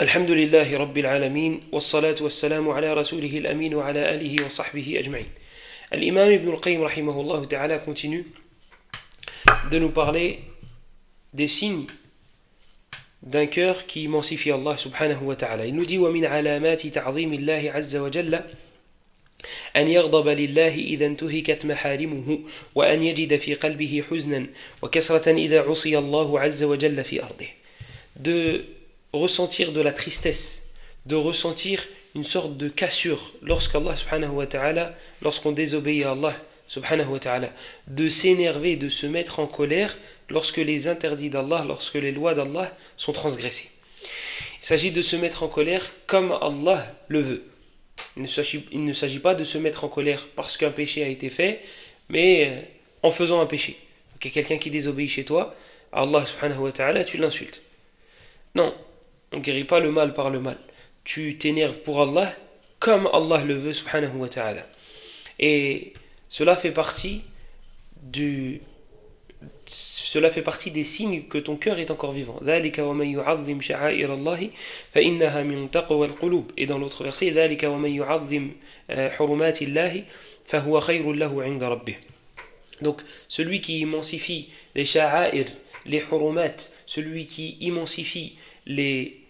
الحمد لله رب العالمين والصلاة والسلام على رسوله الأمين وعلى آله وصحبه أجمعين. L'imam Ibn al-Qayyim rahimahullah ta'ala continue de nous parler des signes d'un cœur qui immensifie Allah subhanahu wa ta'ala. Il nous dit وَمِنْ عَلَامَاتِ تَعْظِيمِ اللَّهِ عَزَّ وَجَلَّ أن يغضب لله إذا انتهكت محارمه وأن يجد في قلبه حزنا وكسرة إذا عصي الله عز وجل في أرضه. De ressentir de la tristesse, de ressentir une sorte de cassure lorsqu'Allah subhanahu wa ta'ala, lorsqu'on désobéit à Allah subhanahu wa ta'ala, de s'énerver, de se mettre en colère lorsque les interdits d'Allah, lorsque les lois d'Allah sont transgressées. Il s'agit de se mettre en colère comme Allah le veut. Il ne s'agit pas de se mettre en colère parce qu'un péché a été fait, mais en faisant un péché. Donc, il y a quelqu'un qui désobéit chez toi, Allah subhanahu wa ta'ala, tu l'insultes. Non, on ne guérit pas le mal par le mal. Tu t'énerves pour Allah comme Allah le veut subhanahu wa ta'ala. Et cela fait partie des signes que ton cœur est encore vivant. Et dans l'autre verset, donc celui qui immensifie les sha'air, les hurumat, celui qui immensifie les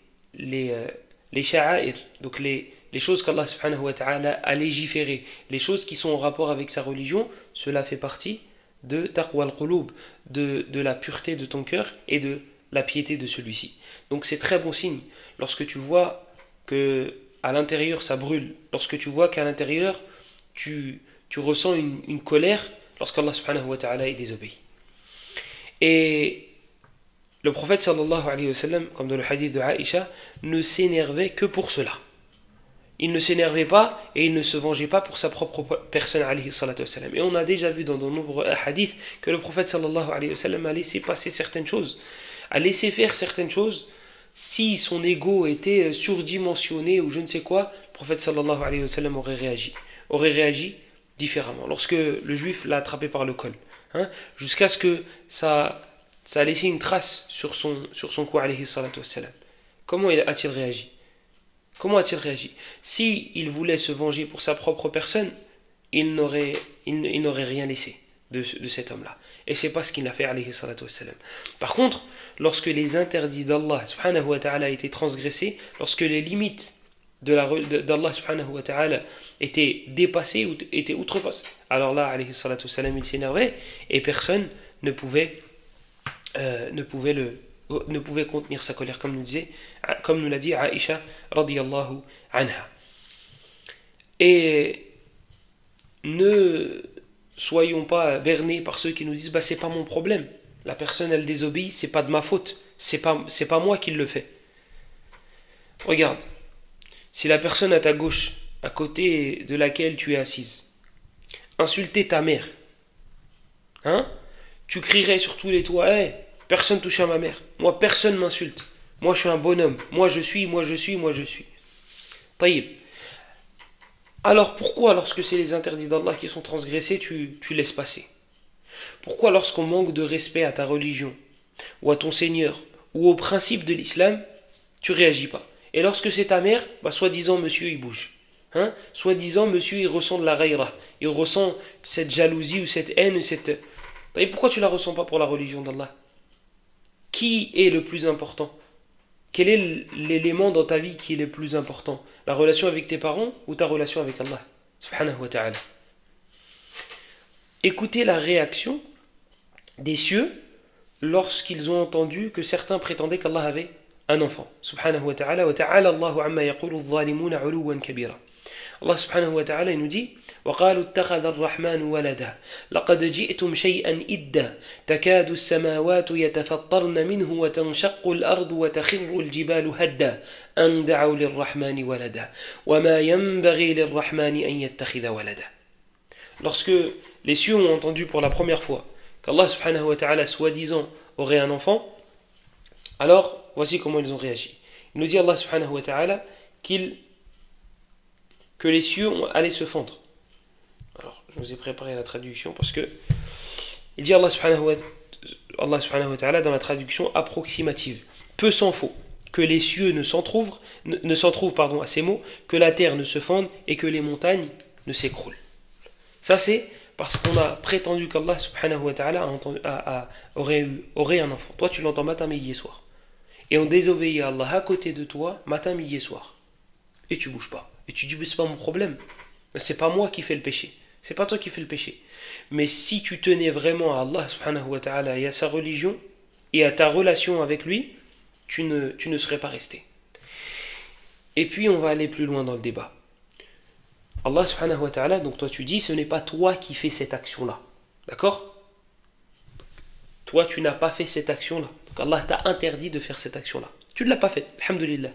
sha'air, donc les choses qu'Allah subhanahu wa ta'ala a légiférées, les choses qui sont en rapport avec sa religion, cela fait partie de taqwa al-qulub, de la pureté de ton cœur et de la piété de celui-ci. Donc c'est très bon signe lorsque tu vois que à l'intérieur ça brûle, lorsque tu vois qu'à l'intérieur tu ressens une colère lorsqu'Allah subhanahu wa ta'ala est désobéi. Et le prophète sallallahu alayhi wa sallam, comme dans le hadith de Aïcha, ne s'énervait que pour cela. Il ne s'énervait pas et il ne se vengeait pas pour sa propre personne alayhi salatu wa sallam. Et on a déjà vu dans de nombreux hadiths que le prophète sallallahu alayhi wa sallam a laissé passer certaines choses, a laissé faire certaines choses. Si son ego était surdimensionné ou je ne sais quoi, le prophète sallallahu alayhi wa sallam aurait réagi différemment. Lorsque le juif l'a attrapé par le col, jusqu'à ce que ça a laissé une trace sur son cou alayhi salatu wa sallam. Comment a-t-il réagi? Comment a-t-il réagi? Si il voulait se venger pour sa propre personne, il n'aurait rien laissé de cet homme-là. Et c'est pas ce qu'il a fait alayhi salatu wa sallam. Par contre, lorsque les interdits d'Allah subhanahu wa ta'ala étaient transgressés, lorsque les limites d'Allah subhanahu wa ta'ala étaient dépassées ou étaient outrepassées, alors là alayhi salatu wa sallam, il s'énervait et personne ne pouvait contenir sa colère, comme nous l'a dit Aïcha radiyallahu anha. Et ne soyons pas bernés par ceux qui nous disent c'est pas mon problème, la personne elle désobéit, c'est pas de ma faute, c'est pas moi qui le fais. Regarde, si la personne à ta gauche, à côté de laquelle tu es assise, insultait ta mère, tu crierais sur tous les toits, personne touche à ma mère. Moi, personne m'insulte. Moi, je suis un bonhomme. Moi, je suis. Taïb. Alors, pourquoi, lorsque c'est les interdits d'Allah qui sont transgressés, tu laisses passer? Pourquoi, lorsqu'on manque de respect à ta religion, ou à ton Seigneur, ou aux principes de l'islam, tu réagis pas? Et lorsque c'est ta mère, soi-disant, monsieur, il bouge. Soi-disant, monsieur, il ressent de la ghayra. Il ressent cette jalousie, ou cette haine, Et pourquoi tu la ressens pas pour la religion d'Allah? Qui est le plus important? Quel est l'élément dans ta vie qui est le plus important? La relation avec tes parents ou ta relation avec Allah subhanahu wa ta'ala? Écoutez la réaction des cieux lorsqu'ils ont entendu que certains prétendaient qu'Allah avait un enfant. Subhanahu wa ta'ala. Wa ta'ala Allahu amma yaqulu adh-dhalimuna 'uluwan kabira. Allah subhanahu wa ta'ala il nous dit وقالوا اتخذ الرحمن ولدا لقد جئتم شيئا إدا تكاد السماوات يتفطرن منه وتنشق الأرض وتخر الجبال هدا أن دعوا للرحمن ولدا وما ينبغي للرحمن أن يتخذ ولدا. Lorsque les cieux ont entendu pour la première fois qu'Allah subhanahu wa ta'ala soi-disant aurait un enfant, alors voici comment ils ont réagi. Il nous dit Allah subhanahu wa ta'ala que les cieux allaient se fendre. Alors, je vous ai préparé la traduction parce que il dit Allah subhanahu wa ta'ala dans la traduction approximative, peu s'en faut, que les cieux ne s'entrouvent pardon, à ces mots, que la terre ne se fende et que les montagnes ne s'écroulent. Ça c'est parce qu'on a prétendu qu'Allah subhanahu wa ta'ala aurait un enfant. Toi tu l'entends matin, midi et soir. Et on désobéit à Allah à côté de toi, matin, midi et soir. Et tu bouges pas. Et tu dis, mais c'est pas mon problème. C'est pas moi qui fais le péché. C'est pas toi qui fais le péché. Mais si tu tenais vraiment à Allah subhanahu wa ta'ala et à sa religion et à ta relation avec lui, tu ne serais pas resté. Et puis on va aller plus loin dans le débat. Allah subhanahu wa ta'ala, donc toi tu dis, ce n'est pas toi qui fais cette action-là. D'accord? Toi tu n'as pas fait cette action-là. Donc Allah t'a interdit de faire cette action-là. Tu ne l'as pas faite, alhamdulillah.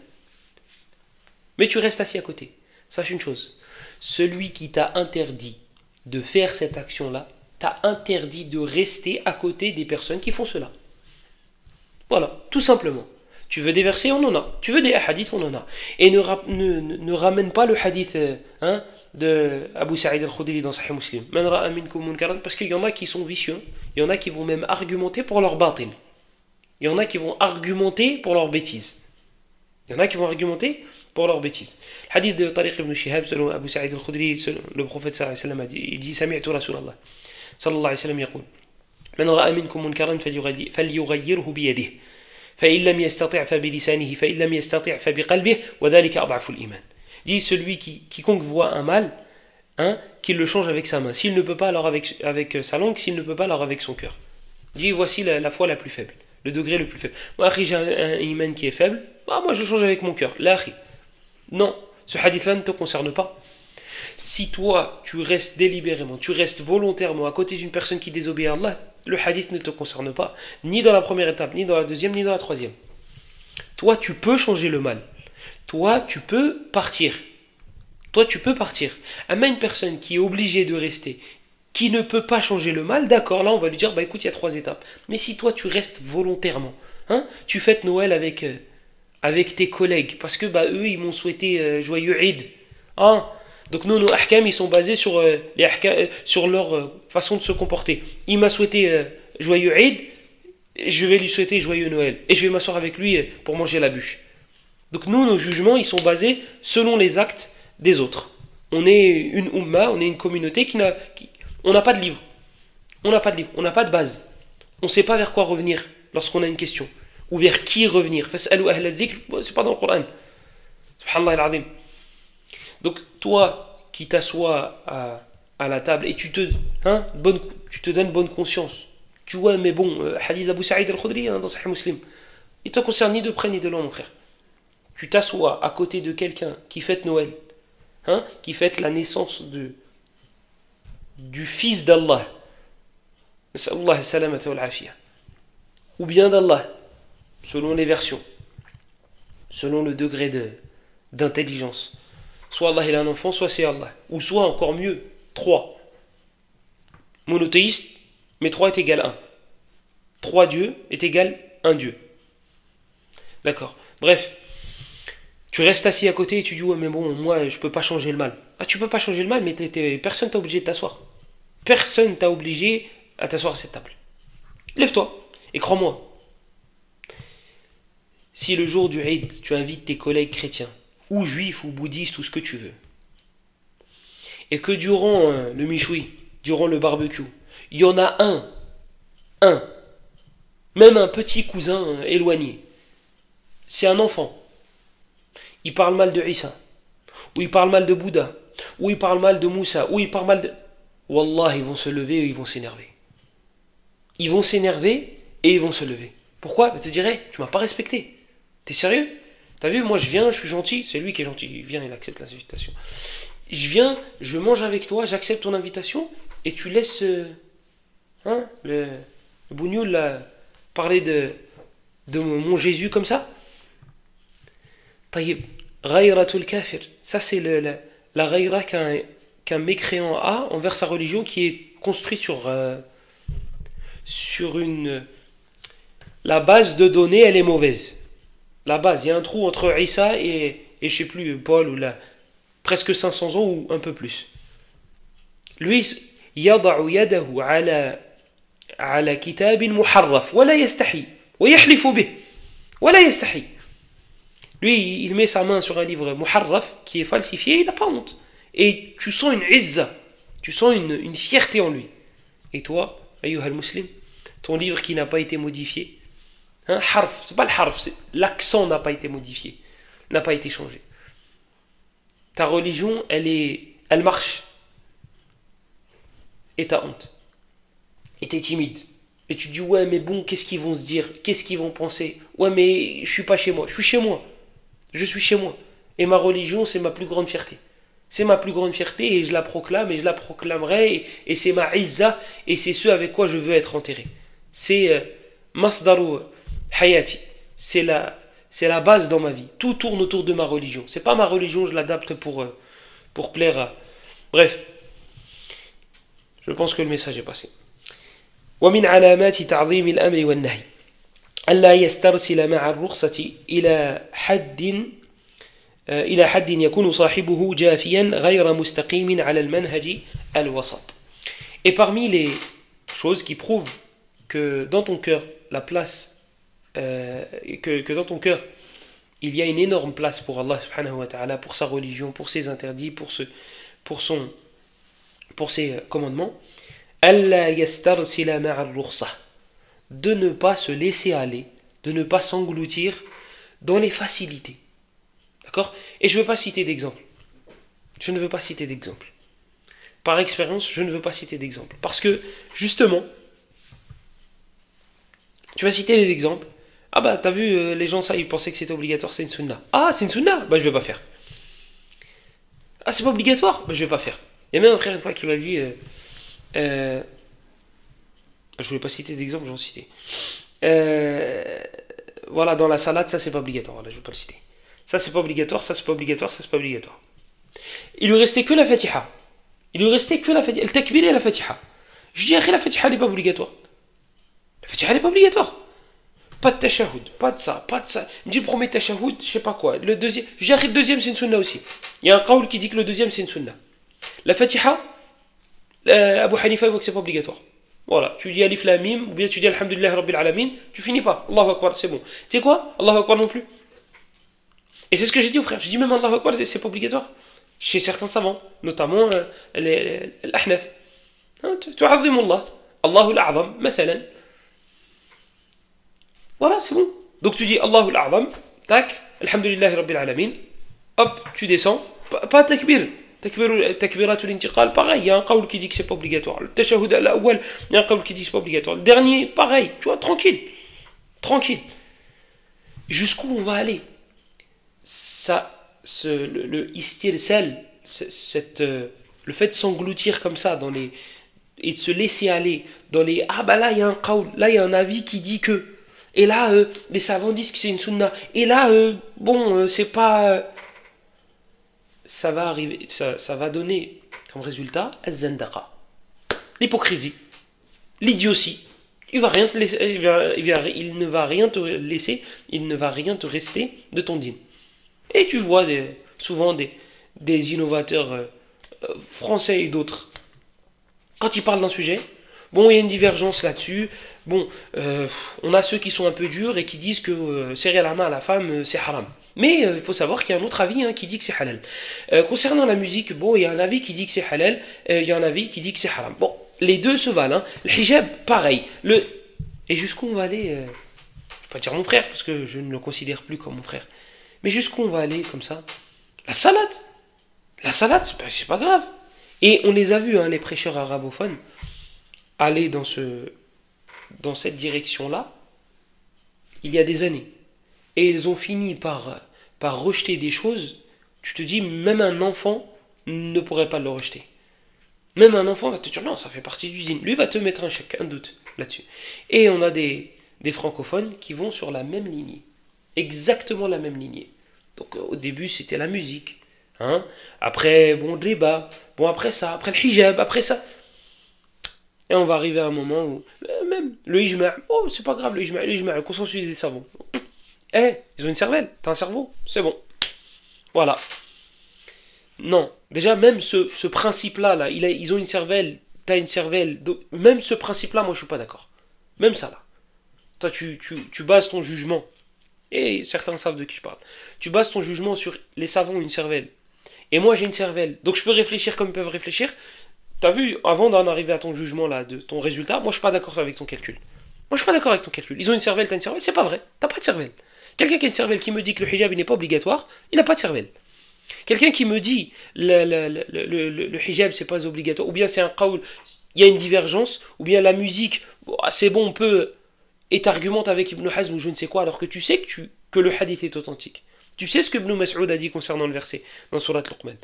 Mais tu restes assis à côté. Sache une chose, celui qui t'a interdit de faire cette action-là, t'a interdit de rester à côté des personnes qui font cela. Voilà, tout simplement. Tu veux des versets, on en a. Tu veux des hadiths, on en a. Et ne ramène pas le hadith de Abu Sa'id al-Khudri dans Sahih Muslim. Parce qu'il y en a qui sont vicieux, il y en a qui vont même argumenter pour leur batil. Il y en a qui vont argumenter pour leur bêtise. Il y en a qui vont argumenter pour leur bêtise. Le hadith de Tariq ibn Shihab, selon Abu Sa'id al-Khudri, le prophète sallallahu alayhi wa sallam a dit, il dit, Sami'tu Rasulallah sallallahu alayhi wa sallam yaqul, Man ra'a minkum munkaran falyughayyirhu biyadihi. فإن لم يستطع فبلسانه فإن لم يستطع فبقلبه وذلك أضعف الإيمان. Dit celui quiconque voit un mal, qu'il le change avec sa main. S'il ne peut pas, alors avec sa langue. S'il ne peut pas, alors avec son cœur. Dit voici la foi la plus faible, le degré le plus faible. Moi, j'ai un iman qui est faible. Moi, je change avec mon cœur. Là, non, ce hadith-là ne te concerne pas. Si toi, tu restes délibérément, tu restes volontairement à côté d'une personne qui désobéit à Allah, le hadith ne te concerne pas, ni dans la première étape, ni dans la deuxième, ni dans la troisième. Toi, tu peux changer le mal. Toi, tu peux partir. Mais une personne qui est obligée de rester, qui ne peut pas changer le mal, d'accord, là on va lui dire, écoute, il y a 3 étapes. Mais si toi, tu restes volontairement, tu fêtes Noël avec tes collègues, parce que eux, ils m'ont souhaité joyeux Eid. Donc nous, nos ahkam, ils sont basés sur, sur leur façon de se comporter. Il m'a souhaité joyeux Eid, je vais lui souhaiter joyeux Noël. Et je vais m'asseoir avec lui pour manger la bûche. Donc nous, nos jugements, ils sont basés selon les actes des autres. On est une umma, on est une communauté on n'a pas de livre. On n'a pas de base. On ne sait pas vers quoi revenir lorsqu'on a une question. Ou vers qui revenir. Fas'alu ahla dhikr, c'est pas dans le Coran. Subhanallah al-azim. Donc toi qui t'assois à la table et tu te donnes bonne conscience. Tu vois, mais bon, hadith Abu Sa'id al-Khudri dans Sahih Muslim, il ne te concerne ni de près ni de loin, mon frère. Tu t'assois à côté de quelqu'un qui fête Noël, qui fête la naissance du fils d'Allah, ou bien d'Allah, selon les versions, selon le degré d'intelligence. Soit Allah il a un enfant, soit c'est Allah. Ou soit encore mieux, 3. Monothéiste, mais 3 est égal 1. 3 dieux est égal 1 dieu. D'accord. Bref, tu restes assis à côté et tu dis ouais mais bon, moi je peux pas changer le mal. Tu peux pas changer le mal, mais personne t'a obligé de t'asseoir. Personne t'a obligé à t'asseoir à cette table. Lève-toi et crois-moi. Si le jour du Eid, tu invites tes collègues chrétiens, ou juifs, ou bouddhistes, ou ce que tu veux, et que durant le michoui, durant le barbecue, il y en a un, même un petit cousin éloigné, c'est un enfant, il parle mal de Isa, ou il parle mal de Bouddha, ou il parle mal de Moussa, ou il parle mal de... Wallah, ils vont se lever et ils vont s'énerver. Ils vont s'énerver et ils vont se lever. Pourquoi? Tu te dirais, tu m'as pas respecté. T'es sérieux? T'as vu, moi je viens, je suis gentil, c'est lui qui est gentil, il vient, il accepte l'invitation. Je viens, je mange avec toi, j'accepte ton invitation, et tu laisses le bougnoul là, parler de mon Jésus comme ça. Taïb, ghayratul kafir, ça c'est la ghayra qu'un mécréant a envers sa religion qui est construite sur la base de données, elle est mauvaise. La base, il y a un trou entre Isa et je sais plus, Paul ou là, presque 500 ans ou un peu plus. Lui, yada'u yadahu ala kitabin muharraf, wa la yastahi, wa yahlifu bih, wa la yastahi. Lui, il met sa main sur un livre muharraf qui est falsifié, il n'a pas honte. Et tu sens une izza, tu sens une fierté en lui. Et toi, ayyuha al-muslim, ton livre qui n'a pas été modifié, hein, harf, c'est pas le harf, l'accent n'a pas été modifié, n'a pas été changé. Ta religion, elle marche. Et t'as honte. Et t'es timide. Et tu te dis, ouais, mais bon, qu'est-ce qu'ils vont se dire? Qu'est-ce qu'ils vont penser? Ouais, mais je suis pas chez moi. Je suis chez moi. Je suis chez moi. Et ma religion, c'est ma plus grande fierté. C'est ma plus grande fierté et je la proclame et je la proclamerai. Et c'est ma izza et c'est ce avec quoi je veux être enterré. C'est masdaru hayati. C'est la base dans ma vie. Tout tourne autour de ma religion. C'est pas ma religion, je l'adapte pour plaire à... Bref, je pense que le message est passé. ومن علامات تعظيم الأمر والنهي ألا يسترسل مع الرخصة إلى حد يكون صاحبه جافيا غير مستقيم على المنهج الوسط. Et parmi les choses qui prouvent que dans ton cœur la place que dans ton cœur il y a une énorme place pour Allah subhanahu wa ta'ala, pour sa religion, pour ses interdits, pour ses commandements, ألا يسترسل مع الرخصة, de ne pas se laisser aller, de ne pas s'engloutir dans les facilités. D'accord? Et je ne veux pas citer d'exemple. Je ne veux pas citer d'exemple. Par expérience, je ne veux pas citer d'exemple. Parce que, justement, tu vas citer les exemples. Ah bah, t'as vu, les gens, ça, ils pensaient que c'était obligatoire, c'est une sunna. Ah, c'est une sunna? Bah, je vais pas faire. Ah, c'est pas obligatoire? Bah, je vais pas faire. Il y a même un frère, une fois, qui m'a dit... je voulais pas citer d'exemple, j'en citais. Voilà, dans la salade, ça, c'est pas obligatoire. Voilà, je vais pas le citer. Ça, c'est pas obligatoire, ça, c'est pas obligatoire, ça, c'est pas obligatoire. Il lui restait que la Fatiha. Il lui restait que la Fatiha. Le takbir et la Fatiha. Je dis, la Fatiha n'est pas obligatoire. La Fatiha n'est pas obligatoire. Pas de tashahhud, pas de ça, pas de ça. Il me dit, le premier tashahhud, je sais pas quoi. Le deuxième, je dis, le deuxième, c'est une sunna aussi. Il y a un qawl qui dit que le deuxième, c'est une sunna. La Fatiha, Abu Hanifa, il voit que c'est pas obligatoire. Voilà, tu dis Alif Lam Mim, ou bien tu dis Alhamdulillah Rabbil Alamin, tu finis pas. Allahu Akbar, c'est bon. Tu sais quoi? Allahu Akbar non plus. Et c'est ce que j'ai dit aux frères. J'ai dit même Allahu Akbar, c'est pas obligatoire. Chez certains savants, notamment l'Ahnaf. Tu azim Allah. Allahu l'A'zam, مثلا. Voilà, c'est bon. Donc tu dis Allahu l'A'zam, tac, Alhamdulillah Rabbil Alamin, hop, tu descends. Pas takbir. Takbiratul intiqal, pareil, il y a un qawl qui dit que c'est pas obligatoire. Le tashahhud al-awwal, il y a un qawl qui dit que c'est pas obligatoire. Le dernier, pareil, tu vois, tranquille. Tranquille. Jusqu'où on va aller? Ça, le istirsal, le fait de s'engloutir comme ça et de se laisser aller dans les ah bah là il y a un qawl, là il y a un avis qui dit que, et là les savants disent que c'est une sunna, et là c'est pas, ça va arriver, ça va donner comme résultat az-zandaqa, l'hypocrisie, l'idiotie. Il ne va rien te laisser, il ne va rien te rester de ton dîn. Et tu vois souvent des innovateurs français et d'autres, quand ils parlent d'un sujet, bon, il y a une divergence là-dessus, bon, on a ceux qui sont un peu durs et qui disent que serrer la main à la femme, c'est haram. Mais il faut savoir qu'il y a un autre avis qui dit que c'est halal. Concernant la musique, bon, il y a un avis qui dit que c'est halal, il y a un avis qui dit que c'est haram. Bon, les deux se valent. Le hijab, pareil. Et jusqu'où on va aller je ne vais pas dire mon frère, parce que je ne le considère plus comme mon frère. Mais jusqu'où on va aller comme ça? La salade, c'est pas grave. Et on les a vus, les prêcheurs arabophones, aller dans cette direction-là, il y a des années. Et ils ont fini par rejeter des choses, tu te dis, même un enfant ne pourrait pas le rejeter. Même un enfant va te dire, non, ça fait partie du dîn. Lui va te mettre un doute là-dessus. Et on a des francophones qui vont sur la même lignée. Exactement la même lignée. Donc au début, c'était la musique. Après, bon, le débat. Bon, après ça, après le hijab, après ça. Et on va arriver à un moment où, même le ijma', oh, c'est pas grave, le ijma', le consensus des savants. Ils ont une cervelle, t'as un cerveau, c'est bon. Voilà. Non, déjà, même ce principe-là, ils ont une cervelle, t'as une cervelle, même ce principe-là, moi je suis pas d'accord. Même ça, là. Toi, tu bases ton jugement Et certains savent de qui je parle. Tu bases ton jugement sur les savants ou une cervelle. Et moi j'ai une cervelle. Donc je peux réfléchir comme ils peuvent réfléchir. T'as vu, avant d'en arriver à ton jugement là, de ton résultat, moi je suis pas d'accord avec ton calcul. Moi je suis pas d'accord avec ton calcul. Ils ont une cervelle, t'as une cervelle, c'est pas vrai. T'as pas de cervelle. Quelqu'un qui a une cervelle qui me dit que le hijab n'est pas obligatoire, il n'a pas de cervelle. Quelqu'un qui me dit le hijab c'est pas obligatoire, ou bien c'est un qawl, il y a une divergence, ou bien la musique, c'est bon, on peut, et t'argumentes avec Ibn Hazm ou je ne sais quoi, alors que tu sais que le hadith est authentique. Tu sais ce que Ibn Mas'ud a dit concernant le verset dans Surat Luqman.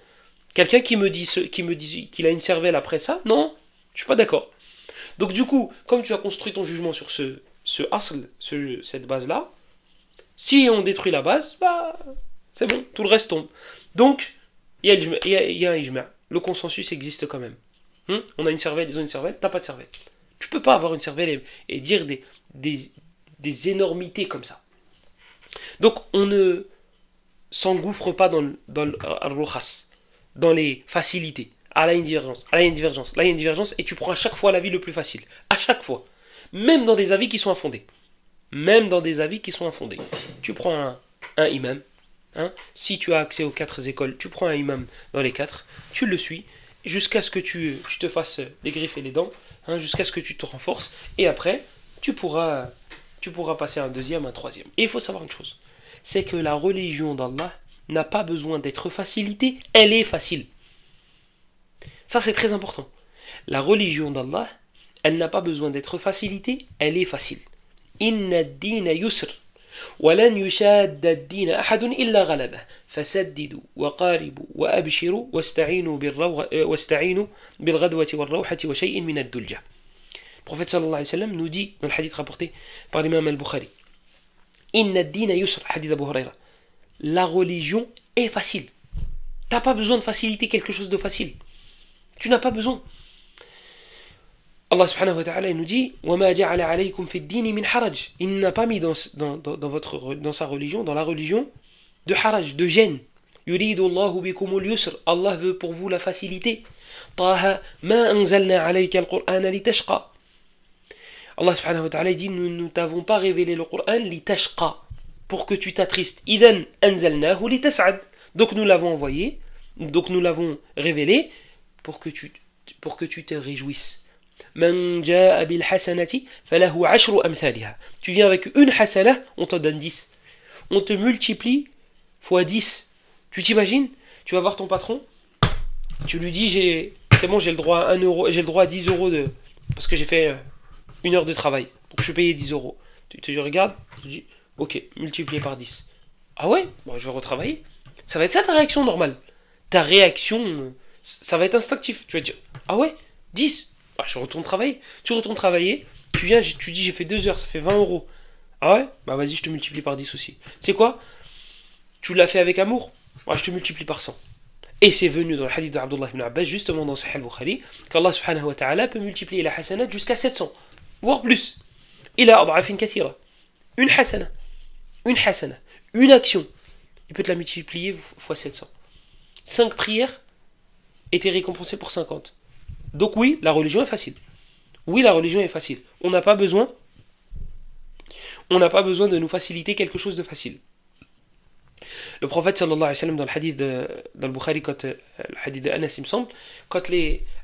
Quelqu'un qui me dit qu'il a une cervelle après ça, non, je suis pas d'accord. Donc du coup, comme tu as construit ton jugement sur ce asl, cette base-là, si on détruit la base, bah c'est bon, tout le reste tombe. Donc, il y a un ijma. Le consensus existe quand même. On a une cervelle, ils ont une cervelle, t'as pas de cervelle. Tu peux pas avoir une cervelle et dire des énormités comme ça. Donc, on ne s'engouffre pas dans le al-rukhas, dans les facilités. Ah là, il y a une divergence, ah là, il y a une divergence, là, il y a une divergence, et tu prends à chaque fois l'avis le plus facile. À chaque fois. Même dans des avis qui sont infondés. Même dans des avis qui sont infondés. Tu prends un imam. Si tu as accès aux 4 écoles, tu prends un imam dans les 4, tu le suis, jusqu'à ce que tu te fasses les griffes et les dents, jusqu'à ce que tu te renforces, et après, tu pourras passer un deuxième, un troisième. Et il faut savoir une chose, c'est que la religion d'Allah n'a pas besoin d'être facilitée, elle est facile. Ça c'est très important. La religion d'Allah, elle n'a pas besoin d'être facilitée, elle est facile. Inna ad-dina yusr. ولن يشاد الدين أحد إلا غلبه فسددوا وقاربوا وأبشروا واستعينوا بالغدوة والروحة وشيء من الدلجة. Le prophète sallallahu alayhi wa sallam nous dit dans le hadith rapporté par l'imam al-Bukhari, Inna ad-dina yusr, hadith Abu Huraira. La religion est facile. T'as pas besoin de faciliter quelque chose de facile. Tu n'as pas besoin. Allah subhanahu wa ta'ala nous dit وَمَا جَعَلَ عَلَيْكُمْ فِي الدِّينِ مِنْ حَرَجٍ. Il n'a pas mis dans sa religion, dans la religion, de haraj, de gêne. يُرِيدُ اللَّهُ بِكُمُ الْيُسْرِ. Allah veut pour vous la facilité. طَهَ مَا أَنزَلْنَا عَلَيْكَ الْقُرْآنَ لِتَشْقَى. Allah subhanahu wa ta'ala dit nous ne t'avons pas révélé le Coran لِتَشْقَى, pour que tu t'attristes. إِذَنْ أَنزَلْنَاهُ لِتَسْعَدْ. Donc nous l'avons envoyé, donc nous l'avons révélé pour que tu te réjouisses. Man jaa bil hasanati falahu ashru amthaliha. Tu viens avec une hasana, on te donne 10. On te multiplie fois 10. Tu t'imagines? Tu vas voir ton patron, tu lui dis c'est bon, j'ai le droit à 1 euro, j'ai le droit à 10 euros parce que j'ai fait 1 heure de travail. Donc je suis payé 10 euros. Tu regardes, tu dis ok, multiplié par 10. Ah ouais? Bon, je vais retravailler. Ça va être ça ta réaction normale. Ta réaction, ça va être instinctif. Tu vas dire ah ouais? 10. Ah, je retourne travailler. Tu retournes travailler, tu viens, tu dis j'ai fait 2 heures, ça fait 20 euros. Ah ouais? Bah vas-y, je te multiplie par 10 aussi. C'est quoi? Tu l'as fait avec amour? Ah, je te multiplie par 100. Et c'est venu dans le hadith d'Abdullah ibn Abbas, justement dans Sahih al-Bukhari, qu'Allah subhanahu wa ta'ala peut multiplier la hasanat jusqu'à 700, voire plus. Il a ad'afin kathira. Une hasana. Une action. Il peut te la multiplier fois 700. 5 prières et t'es récompensé pour 50. Donc oui, la religion est facile. Oui, la religion est facile. On n'a pas besoin de nous faciliter quelque chose de facile. Le prophète sallallahu alayhi wa sallam dans le hadith dans le Bukhari, le hadith de Anas il me semble, quand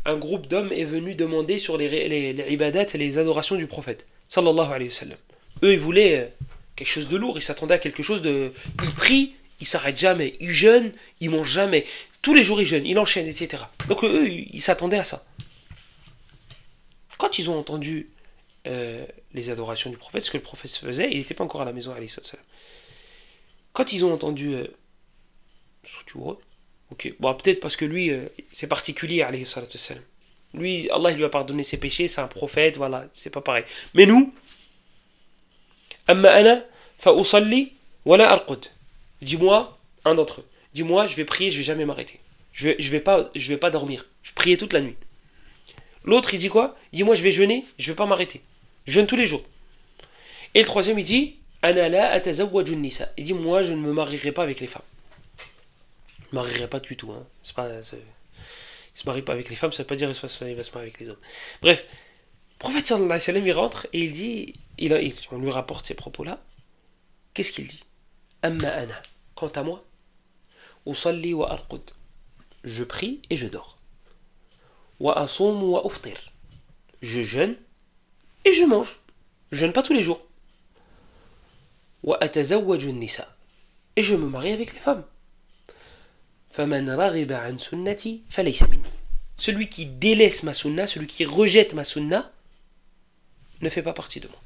un groupe d'hommes est venu demander sur les ibadat et les adorations du prophète sallallahu alayhi wa sallam. Eux ils voulaient quelque chose de lourd, ils s'attendaient à quelque chose de... Ils prient, ils s'arrêtent jamais, ils jeûnent, ils mangent jamais. Tous les jours ils jeûnent, ils enchaînent, etc. Donc eux ils s'attendaient à ça. Quand ils ont entendu les adorations du prophète, ce que le prophète faisait, il n'était pas encore à la maison, alayhi salam. Quand ils ont entendu ok, bon, peut-être parce que lui c'est particulier, alayhi salam. Lui, Allah il lui a pardonné ses péchés, c'est un prophète, voilà, c'est pas pareil. Mais nous, amma ana fa usalli wala arqud. Dis-moi, un d'entre eux, dis-moi, je vais prier, je vais jamais m'arrêter. Je vais pas dormir. Je priais toute la nuit. L'autre, il dit quoi? Il dit moi je vais jeûner, je vais pas m'arrêter. Je jeûne tous les jours. Et le troisième, il dit Ana la atazawwaju nisa. Il dit moi je ne me marierai pas avec les femmes. Je ne me marierai pas du tout. Hein. Il se marie pas avec les femmes, ça veut pas dire qu'il va se marier avec les hommes. Bref, le prophète sallallahu alayhi wa sallam il rentre et il dit, on lui rapporte ces propos-là. Qu'est-ce qu'il dit? أما أنا, quant à moi, أصلي وأرقد, je prie et je dors. وأصوم وأفطر, je jeûne et je mange. Je jeûne pas tous les jours. وأتزوج النساء, et je me marie avec les femmes. فمن رغب عن سنتي فليس مني. Celui qui délaisse ma sunna, celui qui rejette ma sunna, ne fait pas partie de moi.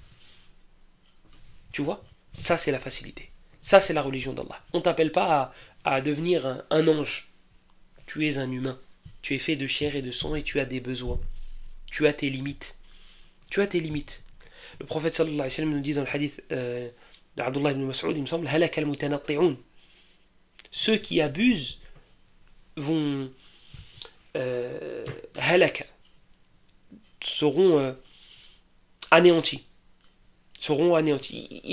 Tu vois? Ça c'est la facilité. Ça c'est la religion d'Allah. On t'appelle pas à devenir un ange. Tu es un humain. Tu es fait de chair et de sang et tu as des besoins. Tu as tes limites. Tu as tes limites. Le prophète sallallahu alayhi wa sallam nous dit dans le hadith d'Abdullah ibn Mas'ud, il me semble, halak al-mutanatti'un. Ceux qui abusent vont halaka, seront anéantis.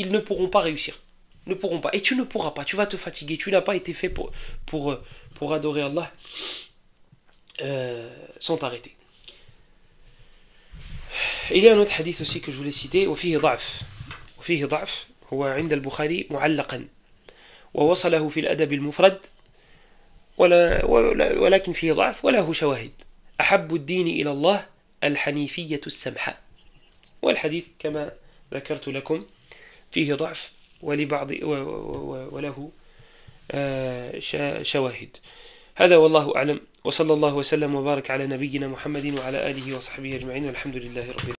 Ils ne pourront pas réussir. Ne pourront pas. Et tu ne pourras pas. Tu vas te fatiguer. Tu n'as pas été fait pour adorer Allah sans t'arrêter. Il y a un autre hadith aussi que je voulais citer. وفيه ضعف هو عند البخاري معلقا ووصله في الأدب المفرد ولكن فيه ضعف وله شواهد. أحب الدين إلى الله الحنيفية السمحاء. والحديث كما ذكرت لكم فيه ضعف ولبعض وله شواهد. هذا والله أعلم وصلى الله وسلم وبارك على نبينا محمد وعلى آله وصحبه أجمعين والحمد لله رب العالمين.